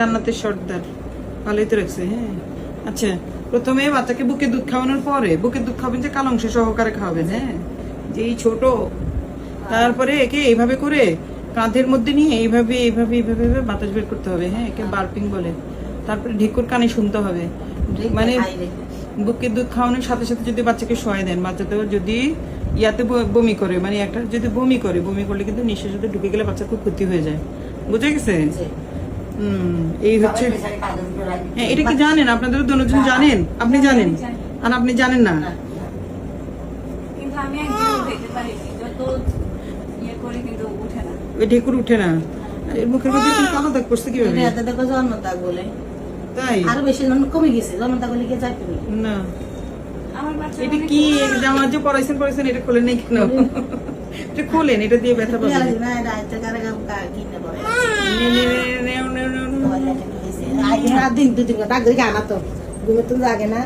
জান্নাতের সর্দার ভালোই তো রাখছে। হ্যাঁ আচ্ছা, প্রথমে বাচ্চাকে বুকে দুধ খাওয়ানোর পরে বুকে দুধ খাবেন যে কালো অংশ সহকারে খাওয়াবেন। হ্যাঁ যেই ছোট, তারপরে একে এইভাবে করে কাঁধের মধ্যে নিয়ে এইভাবে এইভাবে এইভাবে বাতাস বের করতে হবে। হ্যাঁ একে বার্পিং বলে। তারপরে ঢেকুর কানে শুনতে হবে। মানে বুকে দুধ খাওয়ানোর সাথে সাথে যদি বাচ্চাকে শোয়াই দেন, বাচ্চাতেও যদি ইয়াতে বমি করে, মানে একটা যদি বমি করলে কিন্তু নিঃশ্বাস সাথে ঢুকে গেলে বাচ্চা খুব ক্ষতি হয়ে যায়। বুঝে গেছে? এই হচ্ছে। হ্যাঁ এটা কি জানেন? আপনাদের দুজন জানেন? আপনি জানেন আর আপনি জানেন না? ওই ঢেকুর উঠে না। এর মুখের মধ্যে কালো দাগ পড়ছে কিভাবে? তাই আরো বেশি কমে গেছে জন্মদাগ বলে কি যায় না। এটা কি জামা যে পরাইছেন এটা খোলেন নাই কেন? এটা খোলেন, এটা দিয়ে ব্যথা পাবেন। দিন দুদিন দাগ আনা তো ঘুমে তো লাগে না।